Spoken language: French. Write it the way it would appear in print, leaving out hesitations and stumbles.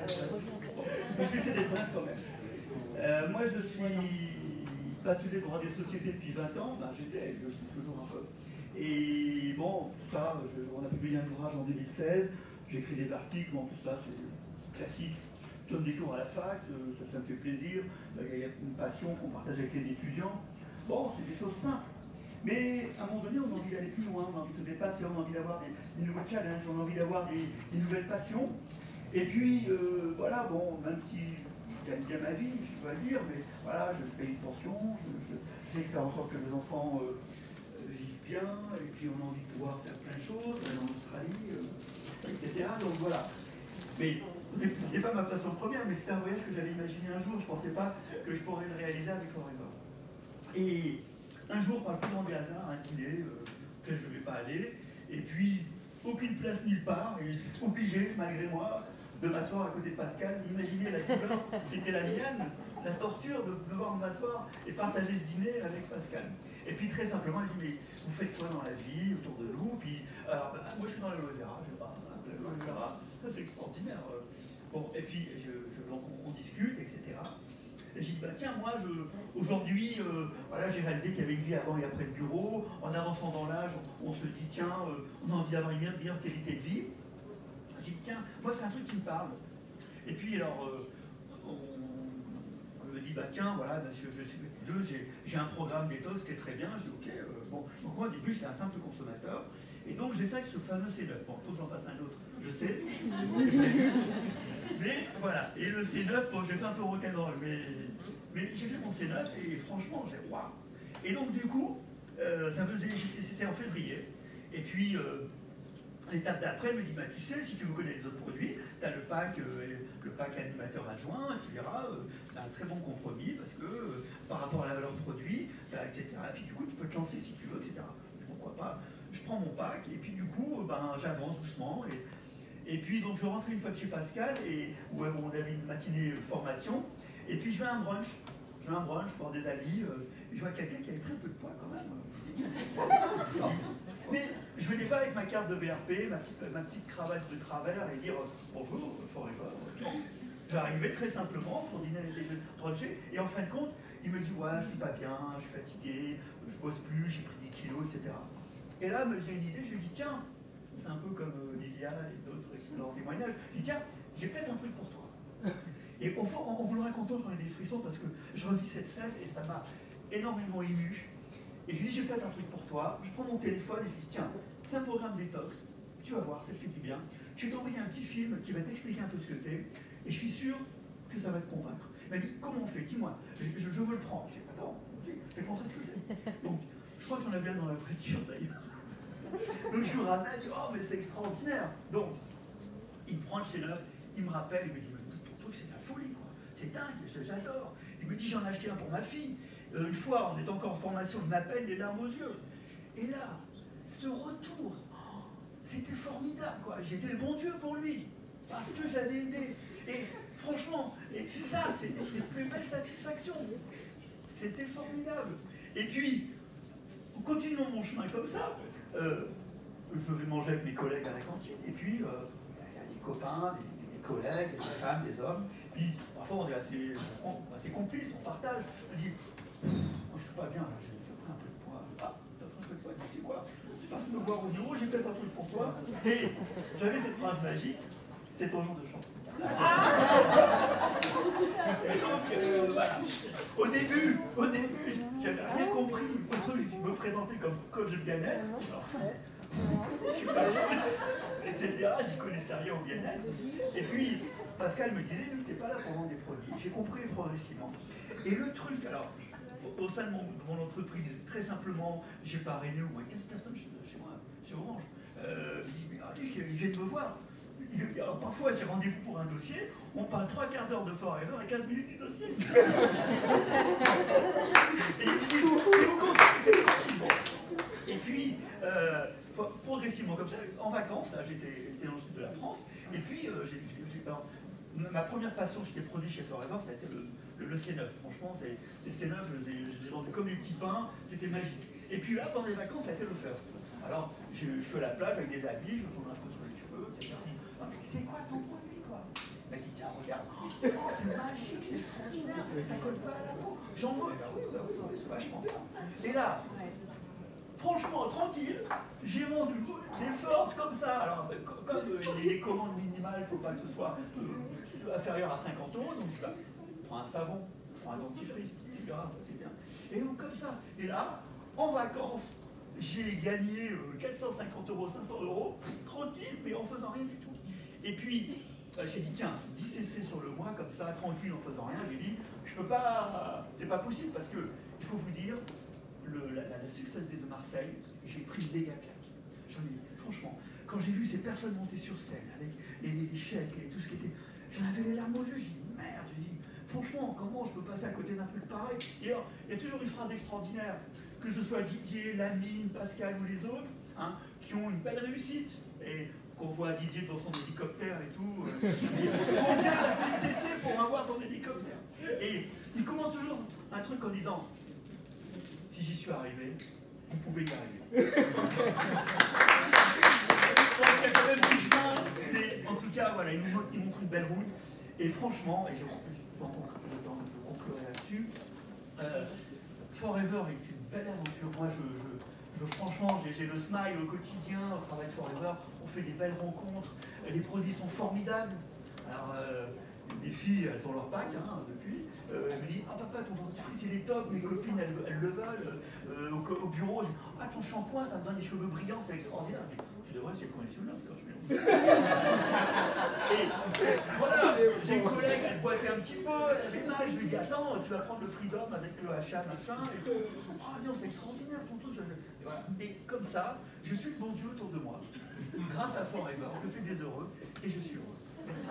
Mais je vais essayer d'être bref quand même. Moi, je suis passionné de droit des sociétés depuis 20 ans. Ben, je suis toujours un peu. Et bon, tout ça, on a publié un ouvrage en 2016. J'écris des articles, bon, tout ça, c'est classique. Je donne des cours à la fac, ça me fait plaisir. Il y a une passion qu'on partage avec les étudiants. Bon, c'est des choses simples. Mais à un moment donné, on a envie d'aller plus loin, on a envie de se dépasser, on a envie d'avoir des nouveaux challenges, on a envie d'avoir des nouvelles passions. Et puis, voilà, bon, même si je gagne bien ma vie, je dois le dire, mais voilà, je paye une pension, je sais faire en sorte que mes enfants vivent bien, et puis on a envie de pouvoir faire plein de choses, aller en Australie, etc. Donc voilà. Mais ce n'était pas ma passion première, mais c'était un voyage que j'avais imaginé un jour. Je ne pensais pas que je pourrais le réaliser avec Forever. Et un jour, par le plus grand des hasards, un dîner auquel je ne vais pas aller, et puis aucune place nulle part, et obligé, malgré moi, de m'asseoir à côté de Pascal. Imaginez la douleur qui était la mienne, la torture de devoir m'asseoir et partager ce dîner avec Pascal. Et puis très simplement, elle dit, mais vous faites quoi dans la vie autour de nous? Puis, alors, moi je suis dans l'aloe vera, je sais pas, l'aloe vera, ça c'est extraordinaire. Bon, et puis donc, on discute, etc. Et j'ai dit, bah tiens, moi, aujourd'hui, voilà, j'ai réalisé qu'il y avait une vie avant et après le bureau. En avançant dans l'âge, on se dit, tiens, on a envie d'avoir une meilleure qualité de vie. J'ai dit, tiens, moi, c'est un truc qui me parle. Et puis, alors, on me dit, bah tiens, voilà, bah, je suis deux, j'ai un programme détox qui est très bien. J'ai dit, ok, bon. Donc, moi, au début, j'étais un simple consommateur. Et donc, j'essaie ce fameux C9. Bon, il faut que j'en fasse un autre, je sais, c'est prévu. Mais voilà, et le C9, bon, j'ai fait un peu rock'n'roll, mais j'ai fait mon C9 et franchement, j'ai waouh. Et donc, du coup, c'était en février. Et puis, l'étape d'après, elle me dit, bah, tu sais, si tu veux connaître les autres produits, tu as le pack animateur adjoint, et tu verras, c'est un très bon compromis parce que par rapport à la valeur produit, etc. Et puis, du coup, tu peux te lancer si tu veux, etc. Pourquoi pas? Je prends mon pack et puis du coup, ben, j'avance doucement. Et puis donc je rentre une fois de chez Pascal, où on avait une matinée formation. Et puis je vais à un brunch. Je vais à un brunch pour des amis. Et je vois quelqu'un qui avait pris un peu de poids quand même. Mais je venais pas avec ma carte de VRP, ma petite cravate de travers et dire bonjour, Forever. J'arrivais très simplement pour dîner avec les jeunes brunchés. Et en fin de compte, il me dit ouais, je suis pas bien, je suis fatigué, je bosse plus, j'ai pris 10 kilos, etc. Et là, me vient une idée, je lui dis, tiens, c'est un peu comme Lilia et d'autres qui font leur témoignage, je lui dis, tiens, j'ai peut-être un truc pour toi. Et au fond, en vous le racontant, j'en ai des frissons parce que je revis cette scène et ça m'a énormément ému. Et je lui dis, j'ai peut-être un truc pour toi. Je prends mon téléphone et je lui dis, tiens, c'est un programme détox, tu vas voir, ça te fait du bien. Je vais t'envoyer un petit film qui va t'expliquer un peu ce que c'est, et je suis sûr que ça va te convaincre. Il m'a dit, comment on fait? Dis-moi, je veux le prendre. J'ai dit, attends, je vais te montrer ce que c'est. Donc, je crois que j'en avais un dans la voiture d'ailleurs. Donc je lui ramène, il dit, oh mais c'est extraordinaire. Donc, il me prend le C9, il me rappelle, il me dit, mais ton truc c'est de la folie, quoi. C'est dingue, j'adore. Il me dit, j'en ai acheté un pour ma fille. Une fois, on est encore en formation, il m'appelle les larmes aux yeux. Et là, ce retour, c'était formidable, quoi. J'étais le bon Dieu pour lui, parce que je l'avais aidé. Et franchement, et ça, c'était les plus belles satisfactions. C'était formidable. Et puis, continuons mon chemin comme ça. Je vais manger avec mes collègues à la cantine, et puis il y a des copains, des collègues, des femmes, des hommes. Puis parfois on est assez complices, on partage. Je dis, moi je suis pas bien, j'ai pris un peu de poids. Ah, t'as pris un peu de poids, tu sais quoi? Tu passes me voir au bureau, j'ai peut-être un truc pour toi. Et j'avais cette phrase magique, c'est ton jour de chance. Et donc, voilà. Au début, j'avais rien compris. Je me présentais comme coach de bien-être, etc. J'y connaissais rien au bien-être. Et puis, Pascal me disait, tu n'es pas là pour vendre des produits. J'ai compris progressivement. Et le truc, alors, au sein de mon entreprise, très simplement, j'ai parrainé au moins 15 personnes chez moi, chez Orange. Ils viennent me voir. Alors, parfois, j'ai rendez-vous pour un dossier, on parle 3/4 d'heure de Forever et 15 minutes du dossier. Et puis, vous constatez, et puis, progressivement comme ça, en vacances, là, j'étais dans le sud de la France, et puis, ma première passion chez des produits chez Forever, ça a été le C9. Franchement, les C9, je les ai vendus comme des petits pains, c'était magique. Et puis là, pendant les vacances, ça a été le first. Alors, je suis à la plage avec des habits, je joue un peu sur les cheveux, etc. Non, mais c'est quoi ton produit, quoi? Elle dit, tiens, la regarde. Oh, c'est magique, c'est extraordinaire, ça colle pas à la peau. J'en veux. Bah oui, c'est vachement bien. Et là, franchement, tranquille, j'ai vendu des forces comme ça. Alors, comme les commandes minimales, il ne faut pas que ce soit inférieur à 50 €, donc je prends un savon, prends un dentifrice, tu verras, ça c'est bien. Et donc comme ça, et là, en vacances, j'ai gagné 450 €, 500 €, tranquille, mais en faisant rien du tout. Et puis, j'ai dit, tiens, 10 cc sur le mois, comme ça, tranquille, en faisant rien, j'ai dit, je peux pas, c'est pas possible, parce que, il faut vous dire, la Success Day de Marseille, j'ai pris une méga claque. J'en ai, franchement, quand j'ai vu ces personnes monter sur scène, avec les chèques et tout ce qui était, j'en avais les larmes aux yeux, j'ai dit, merde, j'ai dit, franchement, comment je peux passer à côté d'un truc pareil? Et alors, il y a toujours une phrase extraordinaire, que ce soit Didier, Lamine, Pascal ou les autres, hein, qui ont une belle réussite. Et qu'on voit Didier devant son hélicoptère et tout. Combien a fait cesser pour avoir son hélicoptère? Et il commence toujours un truc en disant, si j'y suis arrivé, vous pouvez y arriver. Je pense qu'il y a quand même du chemin, mais en tout cas, voilà, il montre une belle route. Et franchement, et je conclurai là-dessus, Forever est une belle aventure. Moi, franchement, j'ai le smile au quotidien au travail de Forever. On fait des belles rencontres. Les produits sont formidables. Alors, les filles, elles ont leur pack depuis. Elles me disent, ah papa, ton dentifrice il est top, mes copines elles le veulent. Au bureau, je dis, ah ton shampoing, ça me donne les cheveux brillants, c'est extraordinaire. Je dis, tu devrais essayer de prendre les cheveux là, c'est vachement bien. Et voilà, j'ai une collègue, elle boitait un petit peu, elle avait mal, je lui dis, attends, tu vas prendre le Freedom avec le HA, machin, et tout. Ah non, c'est extraordinaire ton truc. Et, voilà. Et comme ça, je suis le bon Dieu autour de moi. Grâce à Forever, je fais des heureux et je suis heureux. Merci.